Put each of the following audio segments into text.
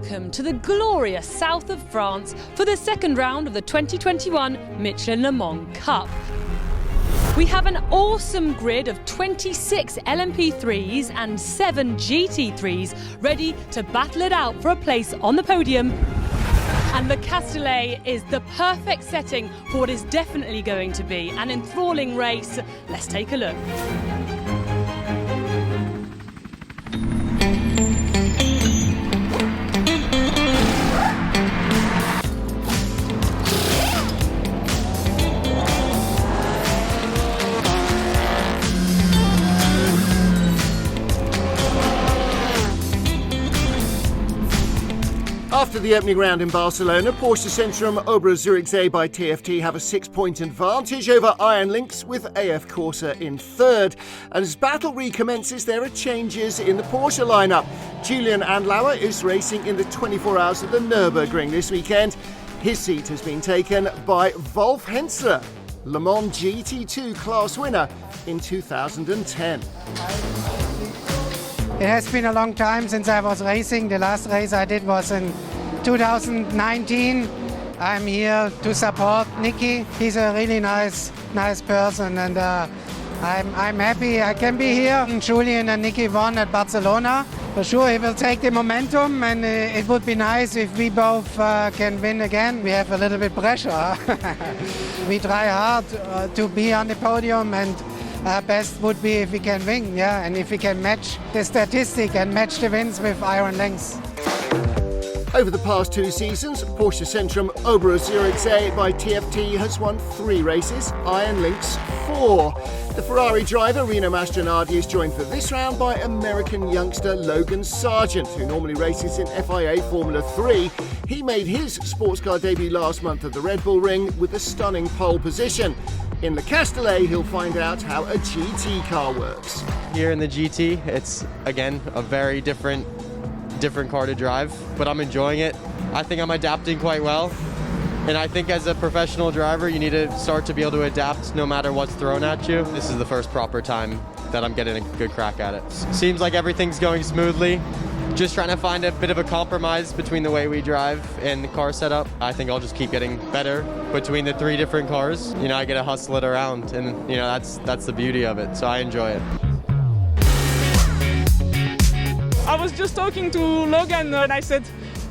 welcome to the glorious south of France for the second round of the 2021 Michelin Le Mans Cup. We have an awesome grid of 26 LMP3s and 7 GT3s ready to battle it out for a place on the podium. And the Castellet is the perfect setting for what is definitely going to be an enthralling race. Let's take a look. After the opening round in Barcelona, Porsche Centrum Oberá Zürichsee by TFT have a 6-point advantage over Iron Lynx with AF Corsa in third. And as battle recommences, there are changes in the Porsche lineup. Julian Andlauer is racing in the 24 Hours of the Nürburgring this weekend. His seat has been taken by Wolf Hensler, Le Mans GT2 class winner in 2010. It has been a long time since I was racing. The last race I did was in 2019. I'm here to support Nicky. He's a really nice person, and I'm happy I can be here. Julian and Nicky won at Barcelona. For sure he will take the momentum, and it would be nice if we both can win again. We have a little bit pressure. We try hard to be on the podium, and best would be if we can win, and if we can match the statistic and match the wins with Iron Lynx. Over the past 2 seasons, Porsche Centrum Oberá Zürichsee by TFT has won 3 races, Iron Lynx 4. The Ferrari driver Rino Mastronardi is joined for this round by American youngster Logan Sargent, who normally races in FIA Formula 3. He made his sports car debut last month at the Red Bull Ring with a stunning pole position. In the Castellet, he'll find out how a GT car works. Here in the GT, it's, again, a very different car to drive, but I'm enjoying it. I think I'm adapting quite well. And I think as a professional driver, you need to start to be able to adapt no matter what's thrown at you. This is the first proper time that I'm getting a good crack at it. Seems like everything's going smoothly. Just trying to find a bit of a compromise between the way we drive and the car setup. I think I'll just keep getting better between the 3 different cars. I get to hustle it around, and that's the beauty of it. So I enjoy it. I was just talking to Logan and I said,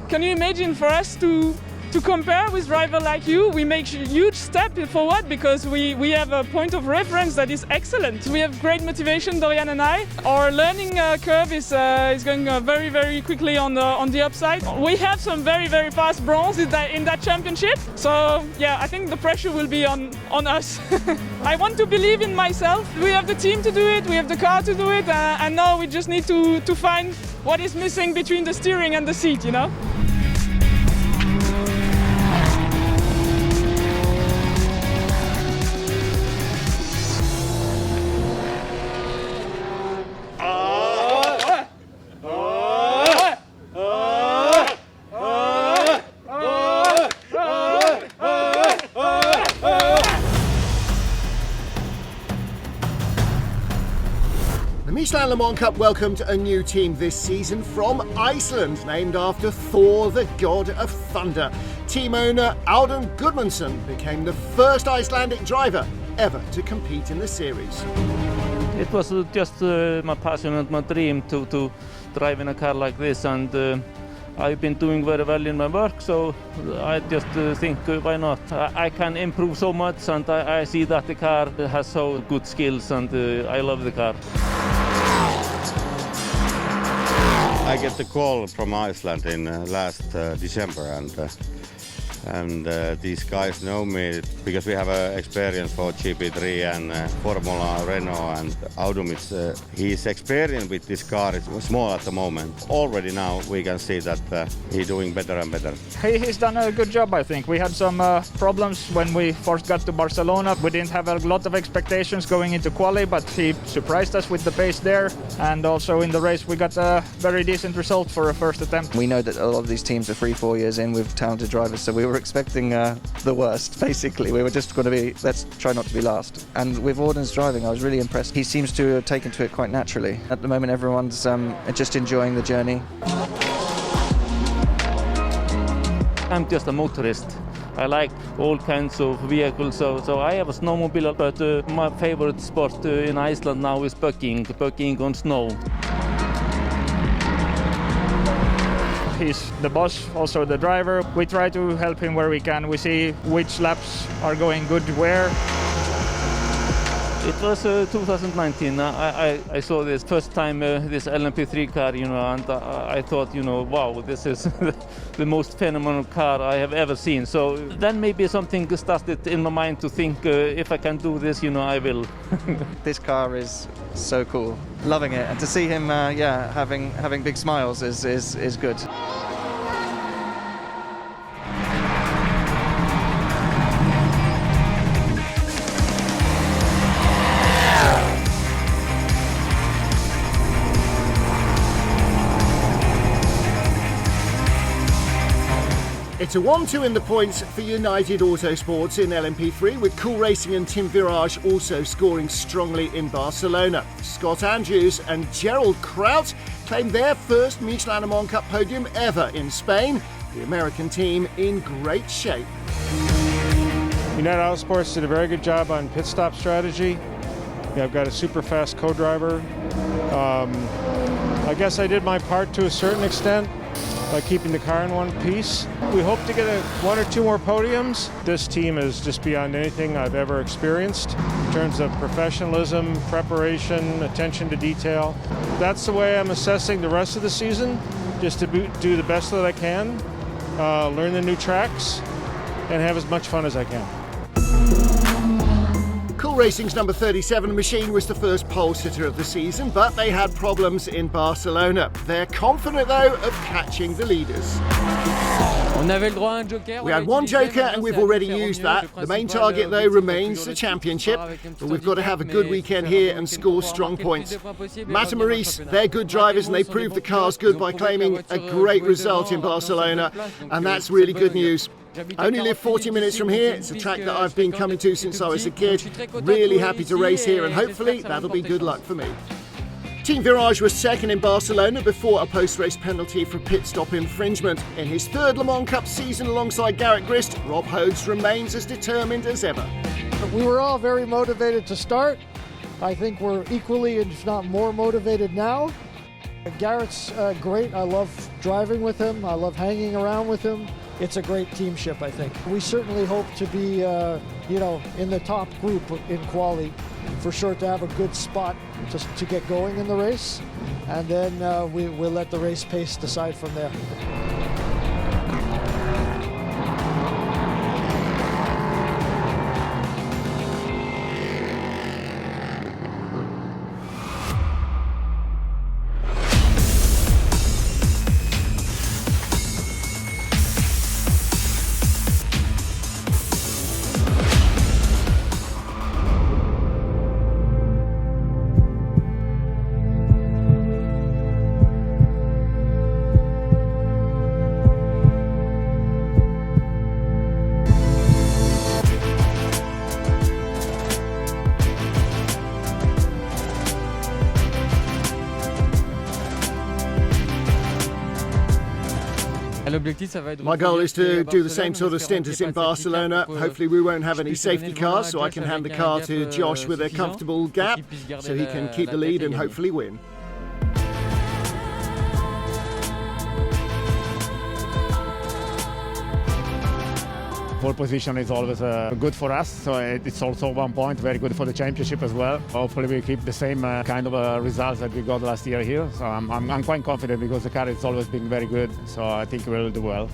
can you imagine for us to compare with driver like you? We make a huge step forward because we have a point of reference that is excellent. We have great motivation, Dorian and I. Our learning curve is going very, very quickly on the upside. We have some very, very fast bronze in that championship. So yeah, I think the pressure will be on us. I want to believe in myself. We have the team to do it, we have the car to do it, and now we just need to find what is missing between the steering and the seat, The Michelin Le Mans Cup welcomed a new team this season from Iceland, named after Thor, the god of thunder. Team owner Audun Gudmundsson became the first Icelandic driver ever to compete in the series. It was just my passion and my dream to drive in a car like this, and I've been doing very well in my work, so I just think why not? I can improve so much, and I see that the car has so good skills, and I love the car. I get the call from Iceland in last December, and these guys know me because we have experience for GP3 and Formula Renault, and Audun his experience with this car is small at the moment. Already now we can see that he's doing better and better. He's done a good job, I think. We had some problems when we first got to Barcelona. We didn't have a lot of expectations going into quali, but he surprised us with the pace there, and also in the race we got a very decent result for a first attempt. We know that a lot of these teams are 3-4 years in with talented drivers, so we were expecting the worst, basically. We were just going to be, let's try not to be last. And with Audun's driving, I was really impressed. He seems to have taken to it quite naturally. At the moment, everyone's just enjoying the journey. I'm just a motorist. I like all kinds of vehicles, so I have a snowmobile, but my favorite sport in Iceland now is bucking on snow. He's the boss, also the driver. We try to help him where we can. We see which laps are going good where. It was 2019. I saw this first time this LMP3 car, and I thought, wow, this is the most phenomenal car I have ever seen. So then maybe something started in my mind to think if I can do this, I will. This car is so cool, loving it, and to see him, having big smiles is good. It's a 1-2 in the points for United Autosports in LMP3, with Cool Racing and Team Virage also scoring strongly in Barcelona. Scott Andrews and Gerald Kraut claimed their first Michelin Le Mans Cup podium ever in Spain. The American team in great shape. United Autosports did a very good job on pit stop strategy. I've got a super fast co-driver. I guess I did my part to a certain extent by keeping the car in one piece. We hope to get one or two more podiums. This team is just beyond anything I've ever experienced in terms of professionalism, preparation, attention to detail. That's the way I'm assessing the rest of the season, just to do the best that I can, learn the new tracks, and have as much fun as I can. Cool Racing's number 37 machine was the first pole sitter of the season, but they had problems in Barcelona. They're confident, though, of catching the leaders. We had one joker and we've already used that. The main target, though, remains the championship, but we've got to have a good weekend here and score strong points. Matt and Maurice, they're good drivers and they proved the car's good by claiming a great result in Barcelona, and that's really good news. I only live 40 minutes from here. It's a track that I've been coming to since I was a kid. Really happy to race here, and hopefully that'll be good luck for me. Team Virage was second in Barcelona before a post-race penalty for pit stop infringement. In his third Le Mans Cup season alongside Garrett Grist, Rob Hodes remains as determined as ever. We were all very motivated to start. I think we're equally, if not more, motivated now. Garrett's great. I love driving with him. I love hanging around with him. It's a great teamship, I think. We certainly hope to be, in the top group in quali, for sure, to have a good spot to get going in the race, and then we'll let the race pace decide from there. My goal is to do the same sort of stint as in Barcelona. Hopefully we won't have any safety cars, so I can hand the car to Josh with a comfortable gap, so he can keep the lead and hopefully win. Pole position is always good for us, so it's also 1 point, very good for the championship as well. Hopefully we keep the same kind of results that we got last year here. So I'm quite confident because the car has always been very good, so I think we'll do well.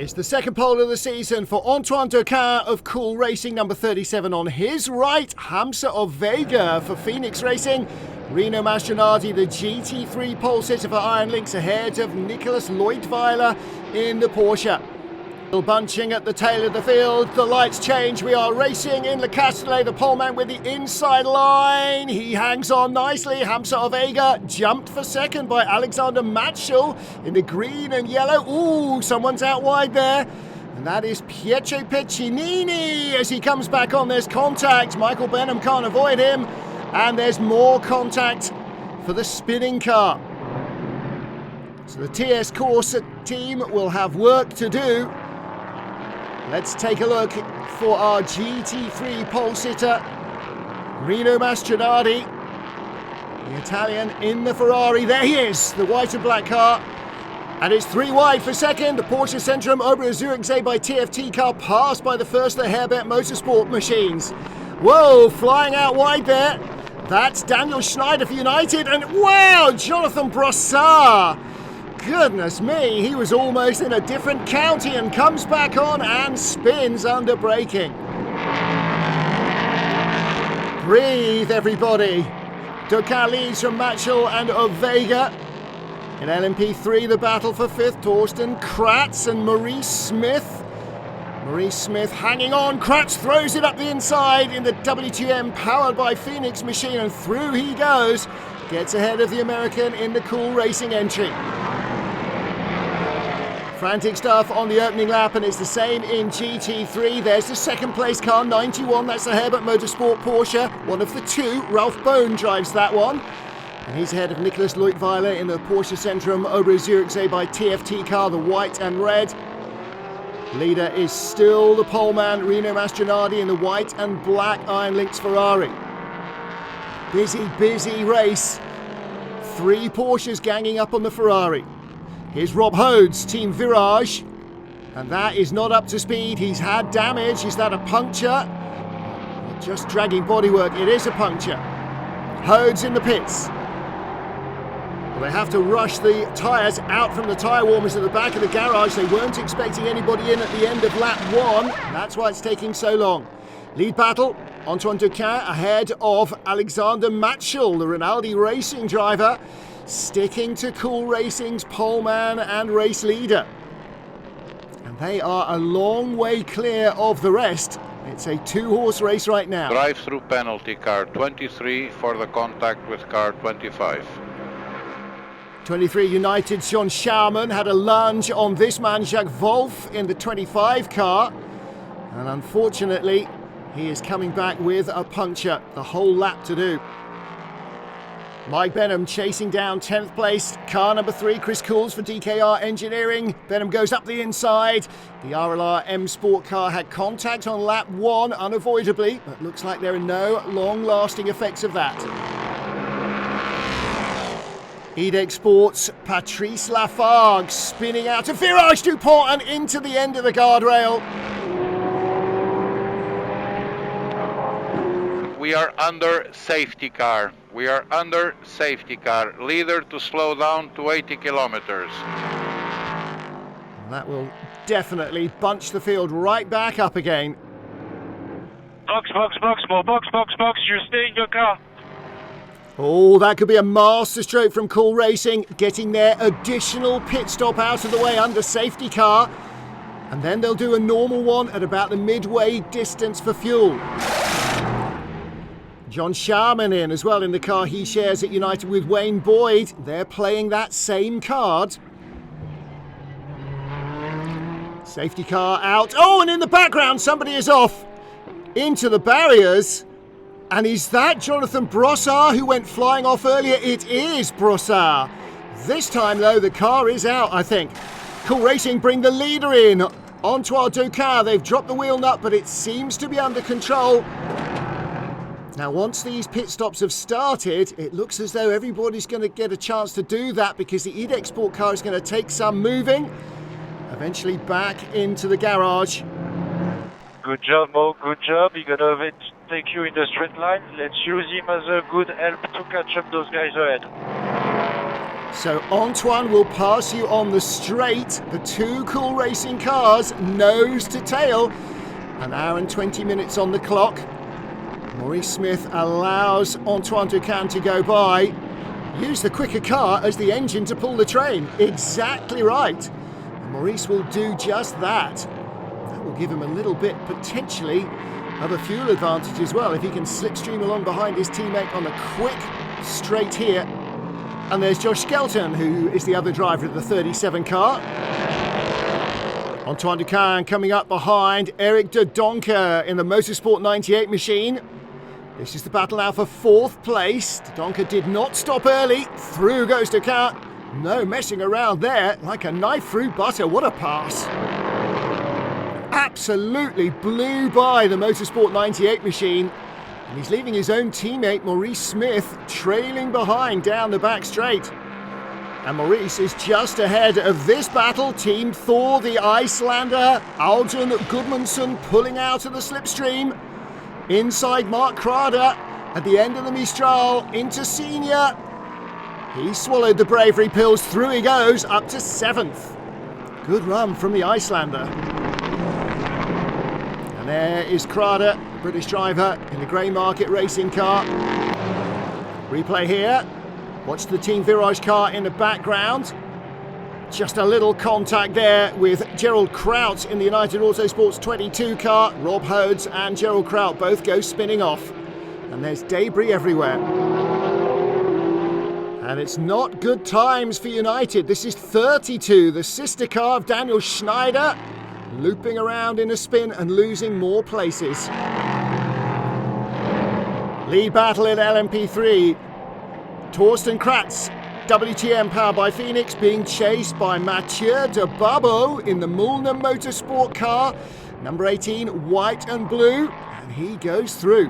It's the second pole of the season for Antoine Doquin of Cool Racing, number 37 on his right. Hamza of Vega for Phoenix Racing. Rino Mastronardi, the GT3 pole sitter for Iron Lynx, ahead of Nicholas Leutwiler in the Porsche. Still bunching at the tail of the field. The lights change. We are racing in Le Castellet. The poleman with the inside line. He hangs on nicely. Hamza of Vega jumped for second by Alexander Matschel in the green and yellow. Ooh, someone's out wide there. And that is Pietro Piccinini as he comes back on. There's contact. Michael Benham can't avoid him. And there's more contact for the spinning car. So the TS Corsa team will have work to do. Let's take a look for our GT3 pole sitter, Rino Mastronardi, the Italian in the Ferrari. There he is, the white and black car. And it's 3 wide for second. The Porsche Centrum Oberer Zürichsee by TFT car passed by the first of the Herbert Motorsport machines. Whoa, flying out wide there. That's Daniel Schneider for United. And wow, Jonathan Brossard. Goodness me, he was almost in a different county and comes back on and spins under braking. Breathe, everybody. Doquin leads from Matschel and of Vega. In LMP3, the battle for fifth, Torsten Kratz and Maurice Smith. Maurice Smith hanging on. Kratz throws it up the inside in the W2M powered by Phoenix machine, and through he goes. Gets ahead of the American in the Cool Racing entry. Frantic stuff on the opening lap, and it's the same in GT3. There's the second place car, 91. That's the Herbert Motorsport Porsche. One of the two. Ralph Bone drives that one. And he's ahead of Nicholas Leutwiler in the Porsche Centrum Oberer Zürichsee by TFT car, the white and red. Leader is still the poleman, Rino Mastronardi in the white and black Iron Lynx Ferrari. Busy race. 3 Porsches ganging up on the Ferrari. Here's Rob Hodes, Team Virage, and that is not up to speed. He's had damage. Is that a puncture? Just dragging bodywork. It is a puncture. Hodes in the pits. Well, they have to rush the tyres out from the tyre warmers at the back of the garage. They weren't expecting anybody in at the end of lap 1. That's why it's taking so long. Lead battle, Antoine Doquin ahead of Alexander Matschel, the Rinaldi Racing driver, sticking to Cool Racing's poleman and race leader. And they are a long way clear of the rest. It's a 2-horse race right now. Drive-through penalty, car 23 for the contact with car 25. 23 United's John Schaumann had a lunge on this man, Jacques Wolf, in the 25 car. And unfortunately, he is coming back with a puncture. The whole lap to do. Mike Benham chasing down 10th place. Car number 3, Chris Cools for DKR Engineering. Benham goes up the inside. The RLR M Sport car had contact on lap 1 unavoidably, but looks like there are no long-lasting effects of that. Edex Sports, Patrice Lafargue spinning out of Virage Dupont and into the end of the guardrail. We are under safety car. We are under safety car. Leader to slow down to 80 kilometers. That will definitely bunch the field right back up again. Box, more box, you stay in your car. Oh, that could be a masterstroke from Cool Racing, getting their additional pit stop out of the way under safety car. And then they'll do a normal one at about the midway distance for fuel. John Schaumann in as well in the car he shares at United with Wayne Boyd. They're playing that same card. Safety car out. Oh, and in the background somebody is off into the barriers. And is that Jonathan Brossard who went flying off earlier? It is Brossard. This time though the car is out, I think. Cool Racing bring the leader in. Antoine Doquin, they've dropped the wheel nut, but it seems to be under control. Now, once these pit stops have started, it looks as though everybody's going to get a chance to do that because the Edex Sport car is going to take some moving, eventually back into the garage. Good job, Mo, good job. He's going to take you in the straight line. Let's use him as a good help to catch up those guys ahead. So Antoine will pass you on the straight. The two Cool Racing cars, nose to tail. An hour and 20 minutes on the clock. Maurice Smith allows Antoine Ducan to go by. Use the quicker car as the engine to pull the train. Exactly right. And Maurice will do just that. That will give him a little bit, potentially, of a fuel advantage as well, if he can slipstream along behind his teammate on the quick straight here. And there's Josh Skelton, who is the other driver of the 37 car. Antoine Ducan coming up behind Eric de Donker in the Motorsport 98 machine. This is the battle now for 4th place. De Donker did not stop early. Through goes Ducan. No messing around there. Like a knife through butter. What a pass. Absolutely blew by the Motorsport 98 machine. And he's leaving his own teammate Maurice Smith trailing behind down the back straight. And Maurice is just ahead of this battle. Team Thor, the Icelander. Alden Gudmundsson pulling out of the slipstream. Inside Mark Krader at the end of the Mistral into Senior. He swallowed the bravery pills. Through he goes up to 7th. Good run from the Icelander. And there is Krader, the British driver in the Grey Market racing car. Replay here. Watch the Team Virage car in the background. Just a little contact there with Gerald Kraut in the United Autosports 22 car. Rob Hodes and Gerald Kraut both go spinning off. And there's debris everywhere. And it's not good times for United. This is 32, the sister car of Daniel Schneider, looping around in a spin and losing more places. Lead battle in LMP3. Torsten Kratz, WTM powered by Phoenix, being chased by Mathieu de Babo in the Mullner Motorsport car. Number 18, white and blue, and he goes through.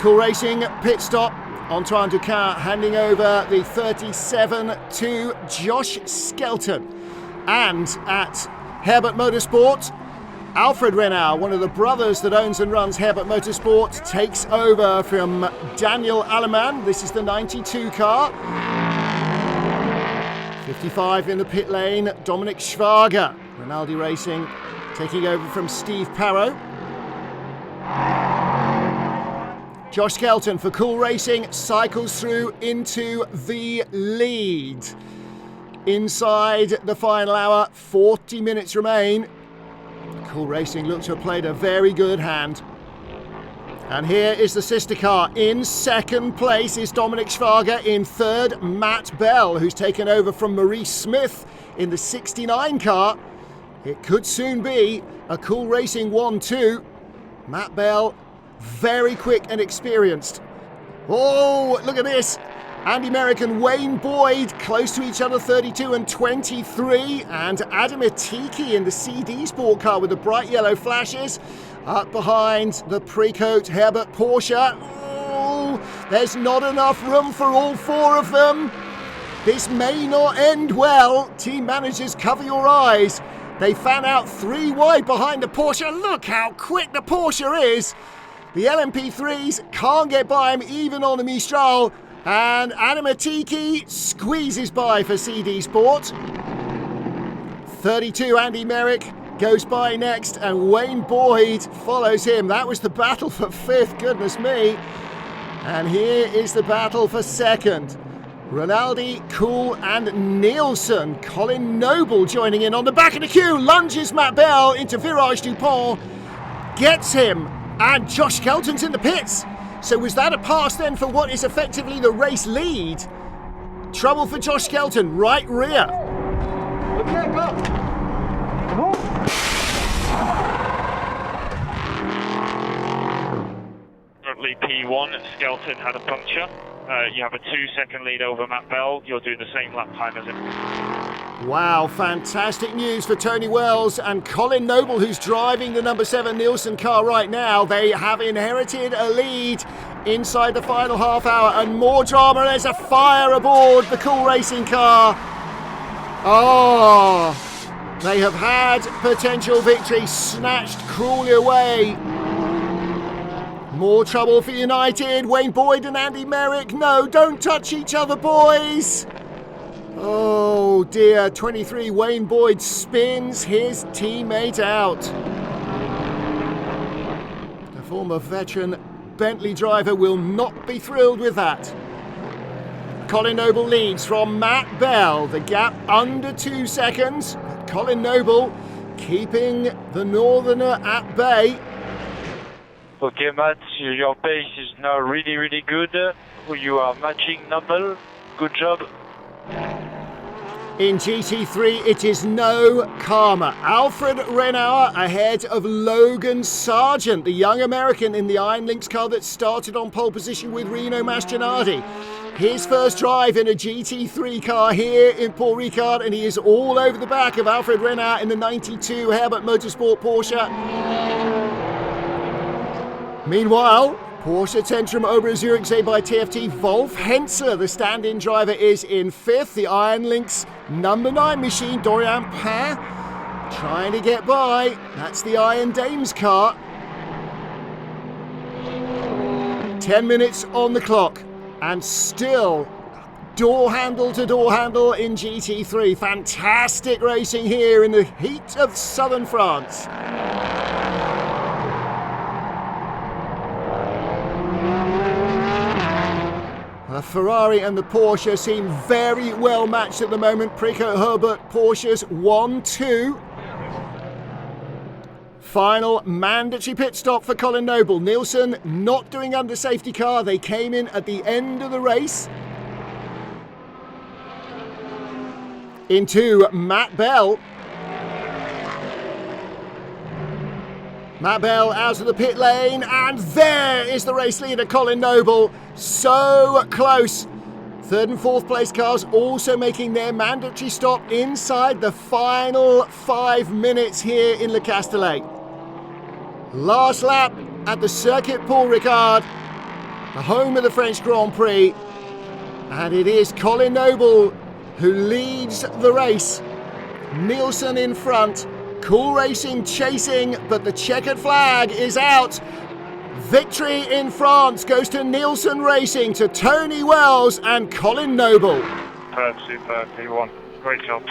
Cool Racing pit stop. Antoine Ducan handing over the 37 to Josh Skelton. And at Herbert Motorsport, Alfred Renau, one of the brothers that owns and runs Herbert Motorsport, takes over from Daniel Aleman. This is the 92 car. 55 in the pit lane, Dominic Schwager. Rinaldi Racing taking over from Steve Parrow. Josh Skelton for Cool Racing cycles through into the lead. Inside the final hour, 40 minutes remain. Cool Racing look to have played a very good hand. And here is the sister car. In second place is Dominic Schwager. In third, Matt Bell, who's taken over from Maurice Smith in the 69 car. It could soon be a Cool Racing 1-2. Matt Bell, very quick and experienced. Oh, look at this. Andy Merrick and Wayne Boyd close to each other, 32 and 23. And Adam Atiki in the CD Sport car with the bright yellow flashes. Up behind the Precoat Herbert Porsche. Oh, there's not enough room for all four of them. This may not end well. Team managers, cover your eyes. They fan out three wide behind the Porsche. Look how quick the Porsche is. The LMP3s can't get by him even on the Mistral. And Adam Atiki squeezes by for CD Sport. 32 Andy Merrick goes by next, and Wayne Boyd follows him. That was the battle for fifth, goodness me. And here is the battle for second. Rinaldi, Cool and Nielsen. Colin Noble joining in on the back of the queue. Lunges Matt Bell into Virage Dupont. Gets him. And Josh Skelton's in the pits. So was that a pass then for what is effectively the race lead? Trouble for Josh Skelton, right rear. Okay, go. Currently P1, Skelton had a puncture. You have a 2-second lead over Matt Bell. You're doing the same lap time as him. Wow, fantastic news for Tony Wells and Colin Noble, who's driving the number 7 Nielsen car right now. They have inherited a lead inside the final half hour, and more drama. There's a fire aboard the Cool Racing car. Oh, they have had potential victory snatched cruelly away. More trouble for United. Wayne Boyd and Andy Merrick. No, don't touch each other, boys. Oh dear, 23 Wayne Boyd spins his teammate out. The former veteran Bentley driver will not be thrilled with that. Colin Noble leads from Matt Bell. The gap under 2 seconds. But Colin Noble keeping the Northerner at bay. Okay, Matt, your pace is now really, really good. You are matching Noble. Good job. In GT3, it is no karma. Alfred Renauer ahead of Logan Sargent, the young American in the Iron Lynx car that started on pole position with Rino Mastroianni. His first drive in a GT3 car here in Paul Ricard, and he is all over the back of Alfred Renauer in the 92 Herbert Motorsport Porsche. Meanwhile, Porsche Zentrum Oberzürichsee by TFT, Wolf Henze, the stand-in driver, is in 5th. The Iron Lynx number 9 machine, Dorian Pain, trying to get by. That's the Iron Dames car. 10 minutes on the clock, and still door handle to door handle in GT3. Fantastic racing here in the heat of southern France. The Ferrari and the Porsche seem very well matched at the moment. Precoat Herbert Porsches 1-2. Final mandatory pit stop for Colin Noble. Nielsen not doing under safety car. They came in at the end of the race. Into Matt Bell. Matt Bell out of the pit lane, and there is the race leader, Colin Noble. So close. 3rd and 4th place cars also making their mandatory stop inside the final 5 minutes here in Le Castellet. Last lap at the Circuit Paul Ricard, the home of the French Grand Prix. And it is Colin Noble who leads the race. Nielsen in front. Cool Racing chasing, but the checkered flag is out. Victory in France goes to Nielsen Racing, to Tony Wells and Colin Noble. Super, P1. Great job.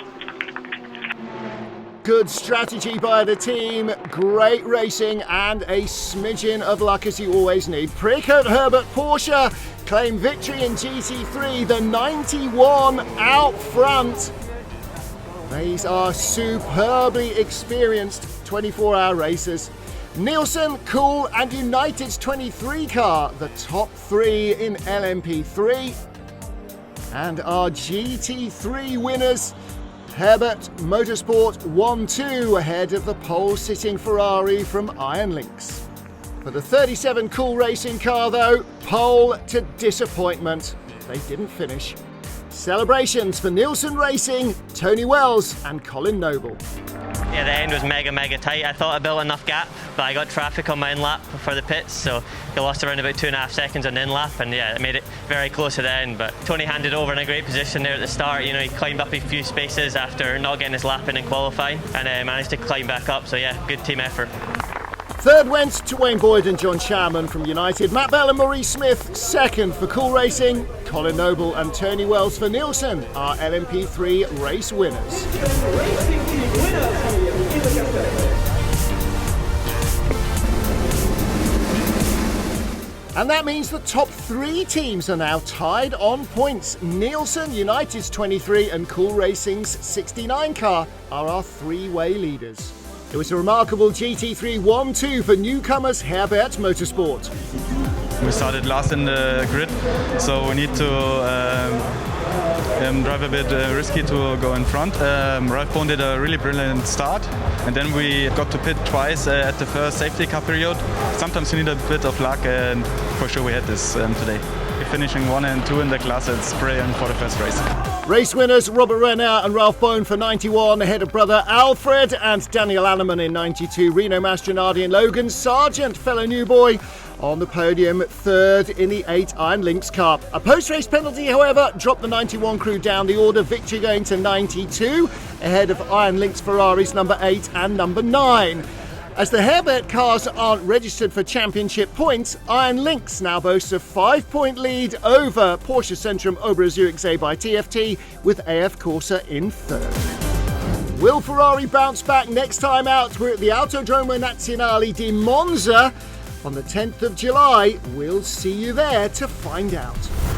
Good strategy by the team, great racing, and a smidgen of luck as you always need. Precoat Herbert Porsche claim victory in GT3, the 91 out front. These are superbly experienced 24-hour racers. Nielsen, Cool and United's 23 car, the top 3 in LMP3. And our GT3 winners, Herbert Motorsport 1-2 ahead of the pole-sitting Ferrari from Iron Lynx. For the 37 Cool Racing car though, pole to disappointment. They didn't finish. Celebrations for Nielsen Racing, Tony Wells and Colin Noble. Yeah, the end was mega tight. I thought I built enough gap, but I got traffic on my in-lap for the pits, so I lost around about 2.5 seconds on the in-lap, and yeah, it made it very close at the end. But Tony handed over in a great position there at the start. You know, he climbed up a few spaces after not getting his lap in qualifying, and managed to climb back up, so yeah, good team effort. 3rd went to Wayne Boyd and John Charman from United. Matt Bell and Maurice Smith 2nd for Cool Racing. Colin Noble and Tony Wells for Nielsen are LMP3 race winners. And that means the top 3 teams are now tied on points. Nielsen, United's 23 and Cool Racing's 69 car are our 3-way leaders. It was a remarkable GT3 1-2 for newcomers Herbert Motorsport. We started last in the grid, so we need to drive a bit risky to go in front. Ralph Bohn did a really brilliant start, and then we got to pit twice at the first safety car period. Sometimes you need a bit of luck, and for sure we had this today. Finishing 1 and 2 in the class, it's brilliant for the first race. Race winners Robert Renauer and Ralph Bohn for 91 ahead of brother Alfred and Daniel Alleman in 92. Rino Mastroianni and Logan Sargent, fellow new boy, on the podium, 3rd in the 8 Iron Lynx car. A post-race penalty, however, dropped the 91 crew down the order. Victory going to 92 ahead of Iron Lynx Ferraris number 8 and number 9. As the Herbert cars aren't registered for championship points, Iron Lynx now boasts a 5-point lead over Porsche Centrum Obra Zurich A by TFT, with AF Corsa in third. Will Ferrari bounce back next time out? We're at the Autodromo Nazionale di Monza on the 10th of July. We'll see you there to find out.